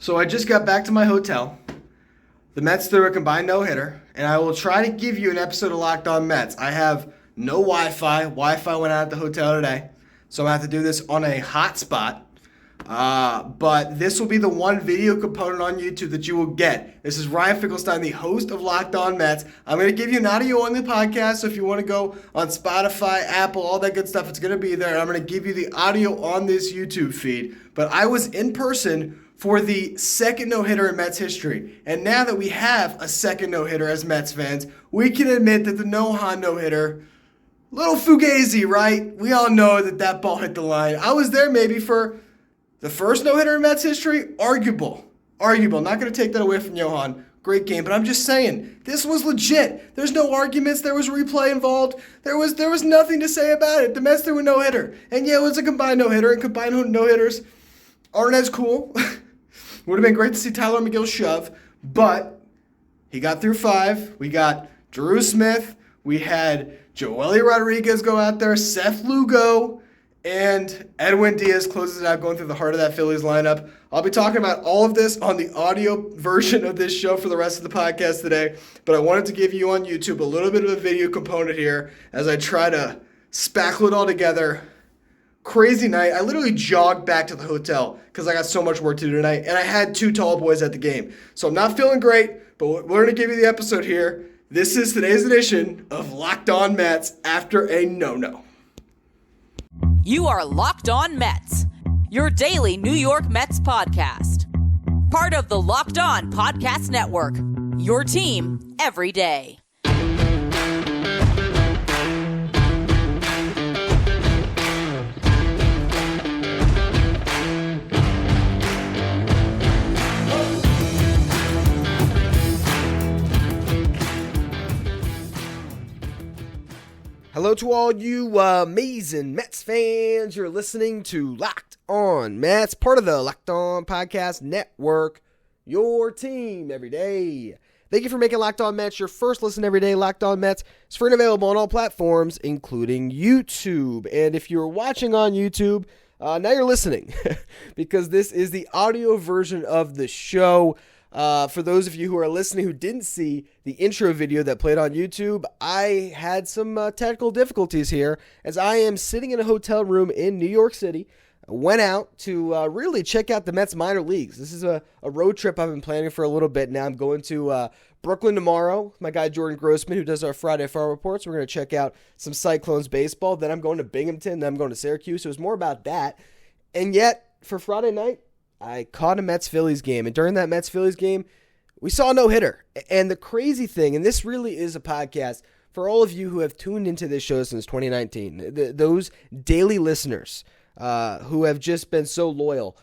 So I just got back to my hotel. The Mets threw a combined no-hitter, and I will try to give you an episode of Locked On Mets. I have no Wi-Fi. Wi-Fi went out at the hotel today, so I'm going to have to do this on a hotspot. But this will be the one video component on YouTube that you will get. This is Ryan Finkelstein, the host of Locked On Mets. I'm going to give you an audio on the podcast, so if you want to go on Spotify, Apple, all that good stuff, it's going to be there. And I'm going to give you the audio on this YouTube feed. But I was in person for the second no-hitter in Mets history. And now that we have a second no-hitter as Mets fans, we can admit that the Nohan no-hitter, little fugazi, right? We all know that ball hit the line. I was there maybe for the first no-hitter in Mets history. Arguable. Not going to take that away from Johan. Great game, but I'm just saying, this was legit. There's no arguments. There was replay involved. There was nothing to say about it. The Mets threw a no-hitter. And yeah, it was a combined no-hitter, and combined no-hitters aren't as cool. Would have been great to see Tylor Megill shove, but he got through 5. We got Drew Smith. We had Joely Rodriguez go out there, Seth Lugo, and Edwin Diaz closes it out going through the heart of that Phillies lineup. I'll be talking about all of this on the audio version of this show for the rest of the podcast today, but I wanted to give you on YouTube a little bit of a video component here as I try to spackle it all together. Crazy night. I literally jogged back to the hotel because I got so much work to do tonight, and I had 2 tall boys at the game. So I'm not feeling great, but we're going to give you the episode here. This is today's edition of Locked On Mets after a no-no. You are Locked On Mets, your daily New York Mets podcast. Part of the Locked On Podcast Network, your team every day. Hello to all you amazing Mets fans. You're listening to Locked On Mets, part of the Locked On Podcast Network, your team every day. Thank you for making Locked On Mets your first listen every day. Locked On Mets is free and available on all platforms, including YouTube. And if you're watching on YouTube, now you're listening because this is the audio version of the show. For those of you who are listening who didn't see the intro video that played on YouTube, I had some technical difficulties here as I am sitting in a hotel room in New York City. Went out to really check out the Mets minor leagues. This is a road trip I've been planning for a little bit now. I'm going to Brooklyn tomorrow. My guy Jordan Grossman, who does our Friday Farm Reports, we're going to check out some Cyclones baseball. Then I'm going to Binghamton. Then I'm going to Syracuse. So it was more about that. And yet, for Friday night, I caught a Mets-Phillies game, and during that Mets-Phillies game, we saw a no-hitter. And the crazy thing, and this really is a podcast for all of you who have tuned into this show since 2019, those daily listeners who have just been so loyal.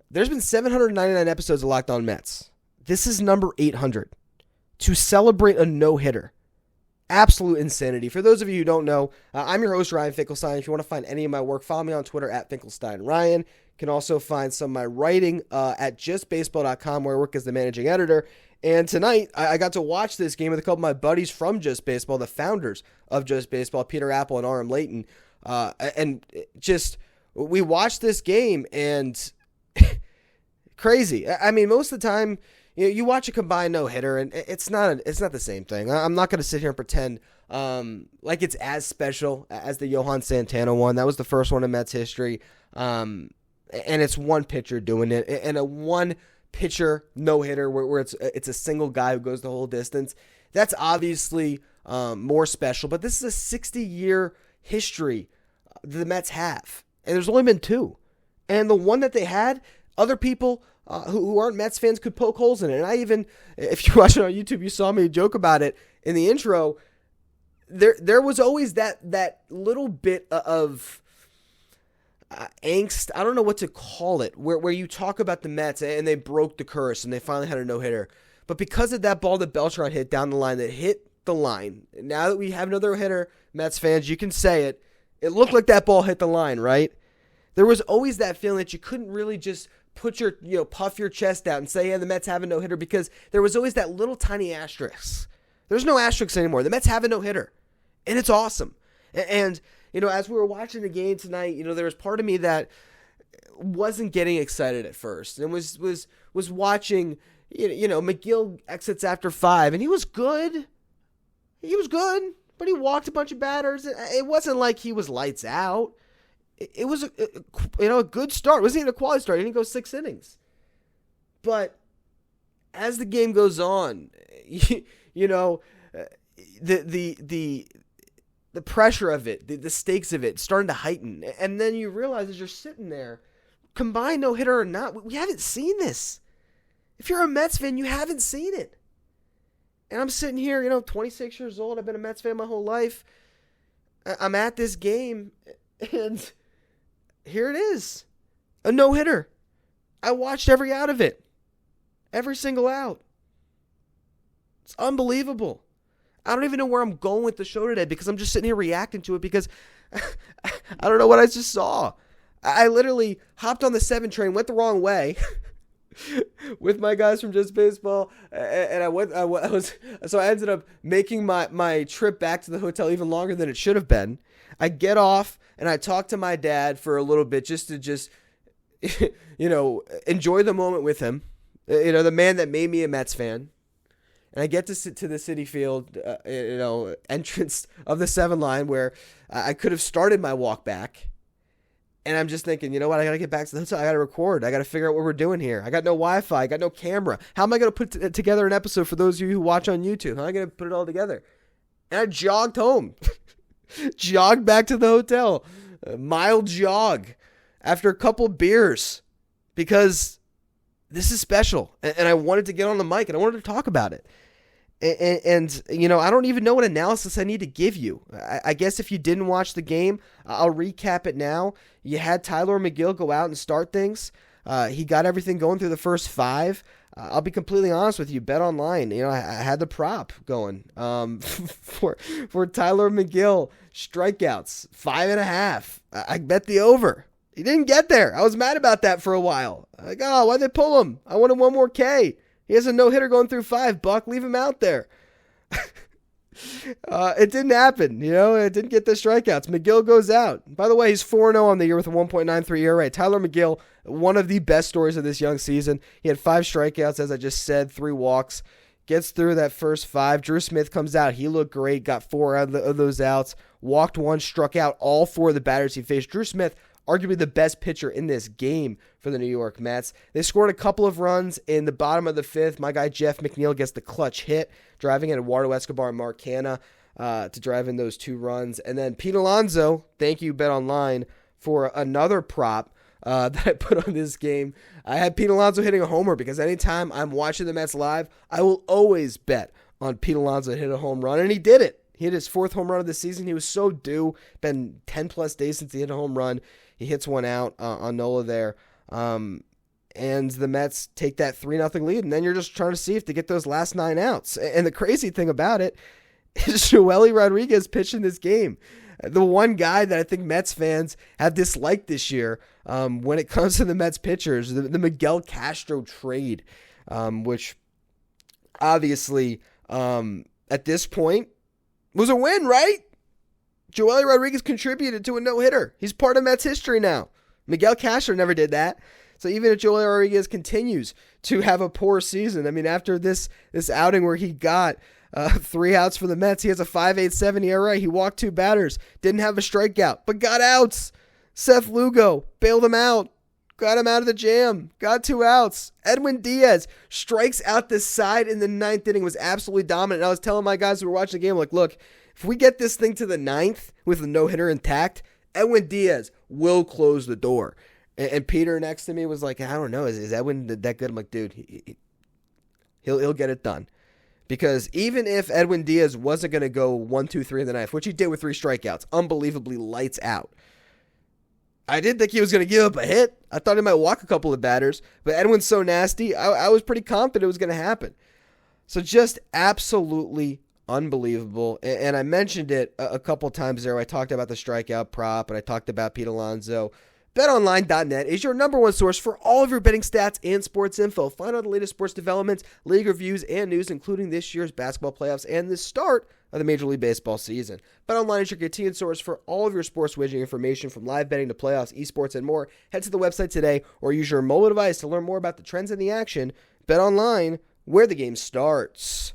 There's been 799 episodes of Locked On Mets. This is number 800. To celebrate a no-hitter. Absolute insanity. For those of you who don't know, I'm your host, Ryan Finkelstein. If you want to find any of my work, follow me on Twitter at FinkelsteinRyan. You can also find some of my writing at justbaseball.com, where I work as the managing editor. And tonight, I got to watch this game with a couple of my buddies from Just Baseball, the founders of Just Baseball, Peter Apple and R.M. Layton. And just, we watched this game, and crazy. I mean, most of the time, you watch a combined no-hitter, and it's not the same thing. I'm not going to sit here and pretend like it's as special as the Johan Santana one. That was the first one in Mets history. And it's one pitcher doing it, and a one pitcher no-hitter where it's a single guy who goes the whole distance. That's obviously more special, but this is a 60-year history the Mets have, and there's only been 2. And the one that they had, other people who aren't Mets fans could poke holes in it. And I even, if you're watching on YouTube, you saw me joke about it in the intro. There was always that little bit of angst, I don't know what to call it, where you talk about the Mets and they broke the curse and they finally had a no-hitter. But because of that ball that Beltran hit down the line, that hit the line, now that we have another hitter, Mets fans, you can say it, it looked like that ball hit the line, right? There was always that feeling that you couldn't really just put your, puff your chest out and say, yeah, the Mets have a no-hitter, because there was always that little tiny asterisk. There's no asterisks anymore. The Mets have a no-hitter, and it's awesome. And as we were watching the game tonight, there was part of me that wasn't getting excited at first and was watching, Megill exits after 5, and he was good. He was good, but he walked a bunch of batters. It wasn't like he was lights out. It was a good start. It wasn't even a quality start. He didn't go 6 innings. But as the game goes on, the pressure of it, the stakes of it starting to heighten. And then you realize as you're sitting there, combined no-hitter or not, we haven't seen this. If you're a Mets fan, you haven't seen it. And I'm sitting here, 26 years old. I've been a Mets fan my whole life. I'm at this game, and here it is. A no-hitter. I watched every out of it. Every single out. It's unbelievable. I don't even know where I'm going with the show today because I'm just sitting here reacting to it because I don't know what I just saw. I literally hopped on the 7 train, went the wrong way with my guys from Just Baseball, and I ended up making my trip back to the hotel even longer than it should have been. I get off and I talk to my dad for a little bit just to enjoy the moment with him. The man that made me a Mets fan. And I get to sit to the Citi Field, entrance of the 7 line where I could have started my walk back. And I'm just thinking, you know what? I got to get back to the hotel. I got to record. I got to figure out what we're doing here. I got no Wi-Fi. I got no camera. How am I going to put together an episode for those of you who watch on YouTube? How am I going to put it all together? And I jogged home. Jogged back to the hotel. A mild jog after a couple beers because this is special. And I wanted to get on the mic and I wanted to talk about it. And I don't even know what analysis I need to give you. I guess if you didn't watch the game, I'll recap it now. You had Tylor Megill go out and start things. He got everything going through the first 5. I'll be completely honest with you. BetOnline, I had the prop going for Tylor Megill strikeouts 5.5. I bet the over. He didn't get there. I was mad about that for a while. Like, why'd they pull him? I wanted one more K. He has a no-hitter going through 5, Buck. Leave him out there. It didn't happen, It didn't get the strikeouts. Megill goes out. By the way, he's 4-0 on the year with a 1.93 ERA. Tylor Megill, one of the best stories of this young season. He had 5 strikeouts, as I just said, 3 walks. Gets through that first 5. Drew Smith comes out. He looked great. Got 4 out of those outs. Walked 1, struck out all 4 of the batters he faced. Drew Smith, arguably the best pitcher in this game for the New York Mets. They scored a couple of runs in the bottom of the 5th. My guy Jeff McNeil gets the clutch hit, driving in Eduardo Escobar and Mark Canha to drive in those 2 runs. And then Pete Alonso, thank you BetOnline for another prop that I put on this game. I had Pete Alonso hitting a homer because anytime I'm watching the Mets live, I will always bet on Pete Alonso to hit a home run, and he did it. He hit his 4th home run of the season. He was so due. Been 10-plus days since he hit a home run. He hits one out on Nola there. And the Mets take that 3-0 lead, and then you're just trying to see if they get those last 9 outs. And the crazy thing about it is Joely Rodriguez pitching this game. The one guy that I think Mets fans have disliked this year when it comes to the Mets pitchers, the Miguel Castro trade, which obviously at this point was a win, right? Joely Rodriguez contributed to a no-hitter. He's part of Mets history now. Miguel Castro never did that. So even if Joely Rodriguez continues to have a poor season, after this outing where he got 3 outs for the Mets, he has a 5.87 ERA. He walked 2 batters, didn't have a strikeout, but got outs. Seth Lugo bailed him out, got him out of the jam, got 2 outs. Edwin Diaz strikes out the side in the 9th inning, was absolutely dominant. And I was telling my guys who were watching the game, look, if we get this thing to the 9th with a no-hitter intact, Edwin Diaz will close the door. And Peter next to me was like, I don't know, is Edwin that good? I'm like, dude, he'll get it done. Because even if Edwin Diaz wasn't going to go 1, 2, 3 in the 9th, which he did with 3 strikeouts, unbelievably lights out, I didn't think he was going to give up a hit. I thought he might walk a couple of batters, but Edwin's so nasty, I was pretty confident it was going to happen. So just absolutely unbelievable. And I mentioned it a couple times there. I talked about the strikeout prop, and I talked about Pete Alonso. BetOnline.net is your number one source for all of your betting stats and sports info. Find out the latest sports developments, league reviews, and news, including this year's basketball playoffs and the start of the Major League Baseball season. BetOnline is your continued source for all of your sports wagering information, from live betting to playoffs, esports, and more. Head to the website today or use your mobile device to learn more about the trends in the action. BetOnline, where the game starts.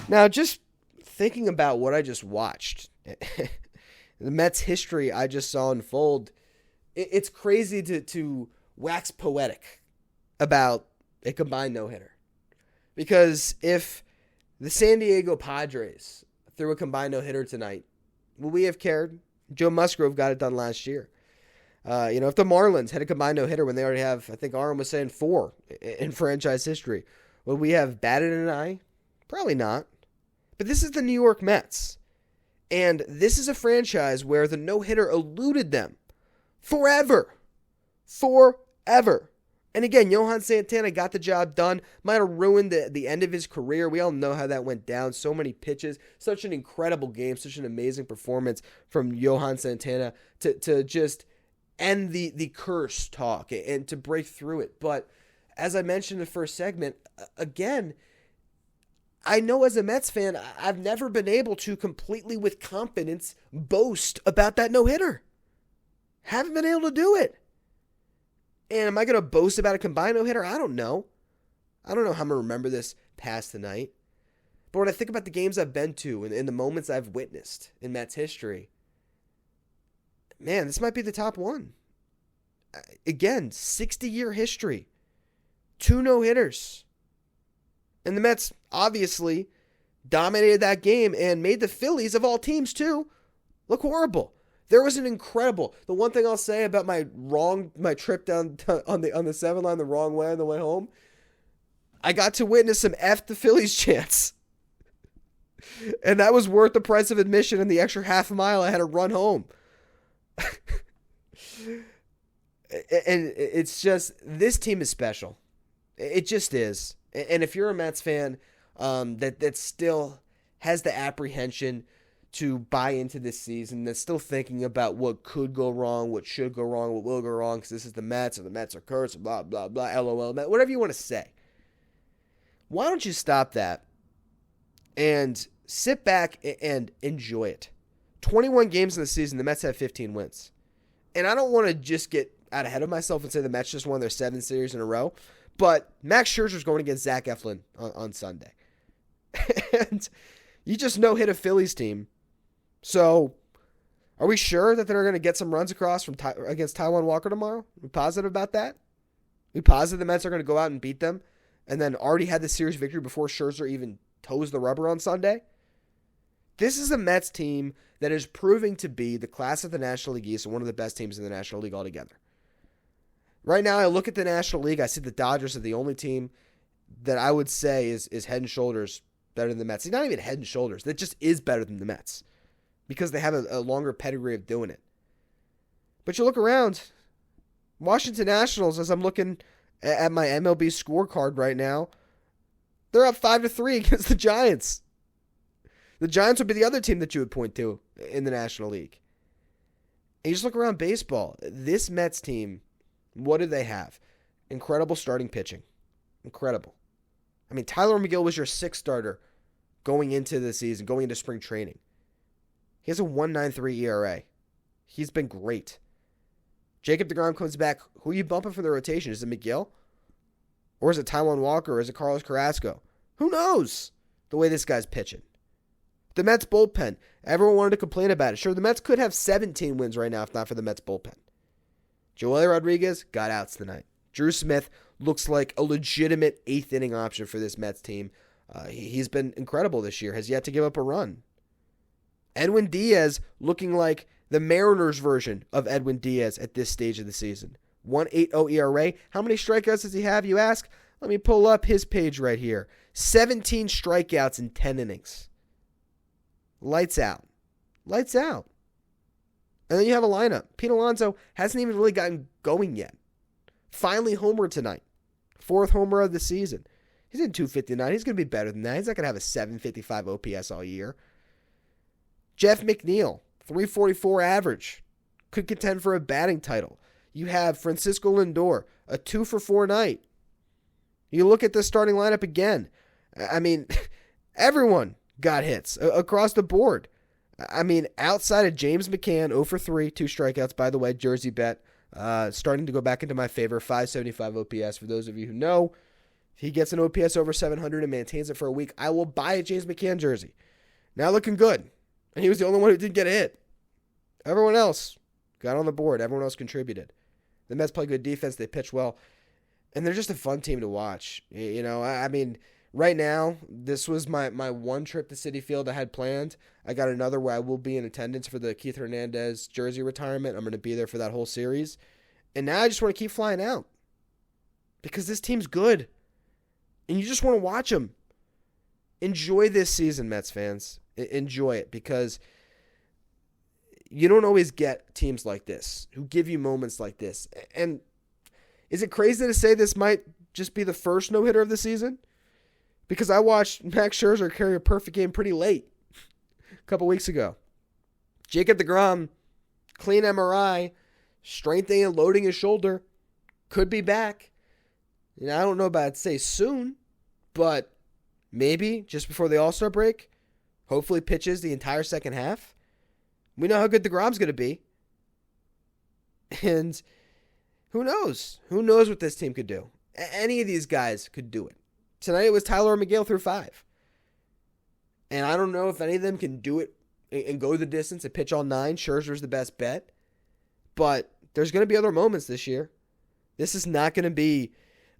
Now, just thinking about what I just watched, the Mets history I just saw unfold, it's crazy to wax poetic about a combined no-hitter. Because if the San Diego Padres threw a combined no-hitter tonight, would we have cared? Joe Musgrove got it done last year. If the Marlins had a combined no-hitter when they already have, I think Aaron was saying 4 in franchise history, would we have batted an eye? Probably not. But this is the New York Mets. And this is a franchise where the no-hitter eluded them forever. Forever. And again, Johan Santana got the job done. Might have ruined the end of his career. We all know how that went down. So many pitches. Such an incredible game. Such an amazing performance from Johan Santana to just end the curse talk and to break through it. But as I mentioned in the first segment, again, I know as a Mets fan, I've never been able to completely with confidence boast about that no-hitter. Haven't been able to do it. And am I going to boast about a combined no-hitter? I don't know. I don't know how I'm going to remember this past tonight. But when I think about the games I've been to and the moments I've witnessed in Mets history, man, this might be the top one. Again, 60-year history. 2 no-hitters. And the Mets obviously dominated that game and made the Phillies, of all teams too, look horrible. There was an incredible. The one thing I'll say about my trip down on the 7 line the wrong way on the way home, I got to witness some F the Phillies chants. And that was worth the price of admission and the extra half mile I had to run home. And it's just, this team is special. It just is. And if you're a Mets fan that still has the apprehension to buy into this season, that's still thinking about what could go wrong, what should go wrong, what will go wrong, because this is the Mets, or the Mets are cursed, blah, blah, blah, LOL, whatever you want to say. Why don't you stop that and sit back and enjoy it? 21 games in the season, the Mets have 15 wins. And I don't want to just get out ahead of myself and say the Mets just won their 7th series in a row. But Max Scherzer's going against Zach Eflin on Sunday. And you just no-hit a Phillies team. So are we sure that they're going to get some runs across against Taijuan Walker tomorrow? Are we positive about that? Are we positive the Mets are going to go out and beat them and then already had the series victory before Scherzer even toes the rubber on Sunday? This is a Mets team that is proving to be the class of the National League East and one of the best teams in the National League altogether. Right now, I look at the National League, I see the Dodgers are the only team that I would say is head and shoulders better than the Mets. It's not even head and shoulders. That just is better than the Mets because they have a longer pedigree of doing it. But you look around, Washington Nationals, as I'm looking at my MLB scorecard right now, they're up 5-3 against the Giants. The Giants would be the other team that you would point to in the National League. And you just look around baseball. This Mets team, what do they have? Incredible starting pitching. Incredible. I mean, Tylor Megill was your 6th starter going into the season, going into spring training. He has a 1.93 ERA. He's been great. Jacob deGrom comes back. Who are you bumping for the rotation? Is it Megill? Or is it Taijuan Walker? Or is it Carlos Carrasco? Who knows the way this guy's pitching? The Mets bullpen. Everyone wanted to complain about it. Sure, the Mets could have 17 wins right now if not for the Mets bullpen. Joel Rodriguez got outs tonight. Drew Smith looks like a legitimate 8th inning option for this Mets team. He's been incredible this year. Has yet to give up a run. Edwin Diaz looking like the Mariners version of Edwin Diaz at this stage of the season. 1.80 ERA. How many strikeouts does he have, you ask? Let me pull up his page right here. 17 strikeouts in 10 innings. Lights out. Lights out. And then you have a lineup. Pete Alonso hasn't even really gotten going yet. Finally homered tonight. 4th homer of the season. He's in 259. He's going to be better than that. He's not going to have a 755 OPS all year. Jeff McNeil, 344 average. Could contend for a batting title. You have Francisco Lindor, a 2-for-4 night. You look at the starting lineup again. I mean, everyone got hits across the board. I mean, outside of James McCann, 0-for-3, 2 strikeouts, by the way, jersey bet. Starting to go back into my favor, 575 OPS. For those of you who know, if he gets an OPS over 700 and maintains it for a week, I will buy a James McCann jersey. Now looking good. And he was the only one who didn't get a hit. Everyone else got on the board. Everyone else contributed. The Mets play good defense. They pitch well. And they're just a fun team to watch. You know, I mean, right now, this was my one trip to Citi Field I had planned. I got another where I will be in attendance for the Keith Hernandez jersey retirement. I'm going to be there for that whole series. And now I just want to keep flying out. Because this team's good. And you just want to watch them. Enjoy this season, Mets fans. Enjoy it. Because you don't always get teams like this who give you moments like this. And is it crazy to say this might just be the first no-hitter of the season? Because I watched Max Scherzer carry a perfect game pretty late a couple weeks ago. Jacob deGrom, clean MRI, strengthening and loading his shoulder, could be back. And I don't know about say soon, but maybe just before the All-Star break. Hopefully pitches the entire second half. We know how good deGrom's going to be. And who knows? Who knows what this team could do? Any of these guys could do it. Tonight it was Tylor Megill through 5. And I don't know if any of them can do it and go the distance and pitch all 9. Scherzer's the best bet. But there's going to be other moments this year. This is not going to be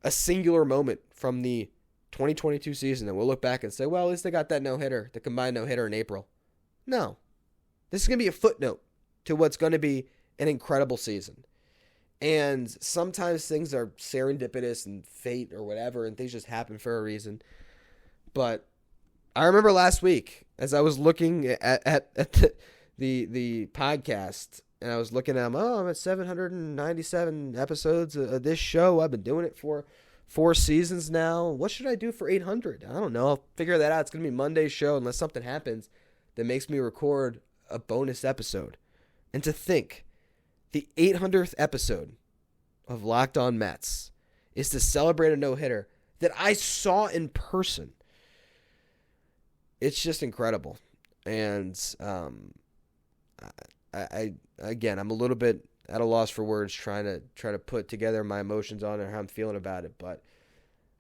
a singular moment from the 2022 season that we'll look back and say, well, at least they got that no-hitter, the combined no-hitter in April. No. This is going to be a footnote to what's going to be an incredible season. And sometimes things are serendipitous and fate or whatever, and things just happen for a reason. But I remember last week, as I was looking at the podcast, and I was looking at them, I'm at 797 episodes of this show. I've been doing it for 4 seasons now. What should I do for 800? I don't know. I'll figure that out. It's going to be Monday's show unless something happens that makes me record a bonus episode. And to think, the 800th episode of Locked On Mets is to celebrate a no-hitter that I saw in person. It's just incredible. And I'm a little bit at a loss for words trying to put together my emotions on it and how I'm feeling about it. But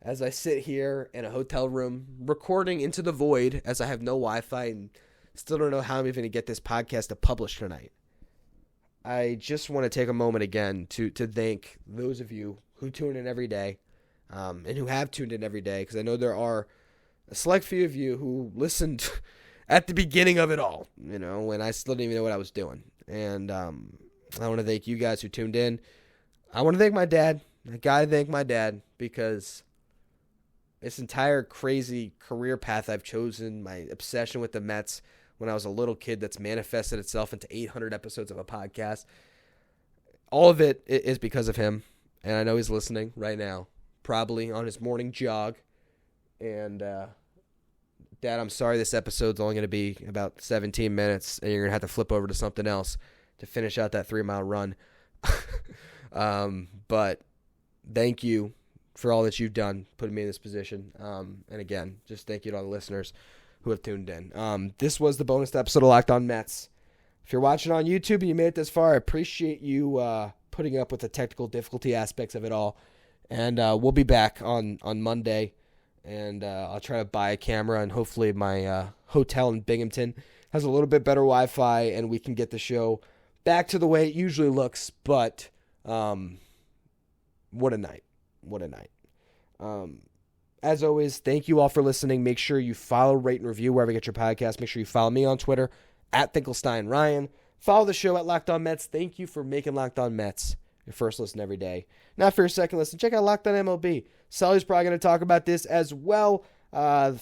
as I sit here in a hotel room recording into the void, as I have no Wi-Fi and still don't know how I'm even going to get this podcast to publish tonight, I just want to take a moment again to thank those of you who tune in every day and who have tuned in every day, because I know there are a select few of you who listened at the beginning of it all, you know, when I still didn't even know what I was doing. And I want to thank you guys who tuned in. I want to thank my dad. I got to thank my dad, because this entire crazy career path I've chosen, my obsession with the Mets when I was a little kid that's manifested itself into 800 episodes of a podcast, all of it is because of him. And I know he's listening right now, probably on his morning jog. And Dad, I'm sorry this episode's only going to be about 17 minutes, and you're going to have to flip over to something else to finish out that 3-mile run. But thank you for all that you've done, putting me in this position. And again, just thank you to all the listeners who have tuned in. This was the bonus episode of Locked On Mets. If you're watching on YouTube and you made it this far, I appreciate you putting up with the technical difficulty aspects of it all. And we'll be back on Monday. And I'll try to buy a camera, and hopefully my hotel in Binghamton has a little bit better Wi-Fi, and we can get the show back to the way it usually looks. But what a night. What a night. As always, thank you all for listening. Make sure you follow, rate, and review wherever you get your podcast. Make sure you follow me on Twitter, @FinkelsteinRyan. Follow the show at Locked On Mets. Thank you for making Locked On Mets your first listen every day. Now for your second listen, check out Locked On MLB. Sully's probably going to talk about this as well. The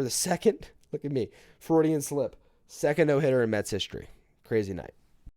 second, look at me, Freudian slip. Second no-hitter in Mets history. Crazy night.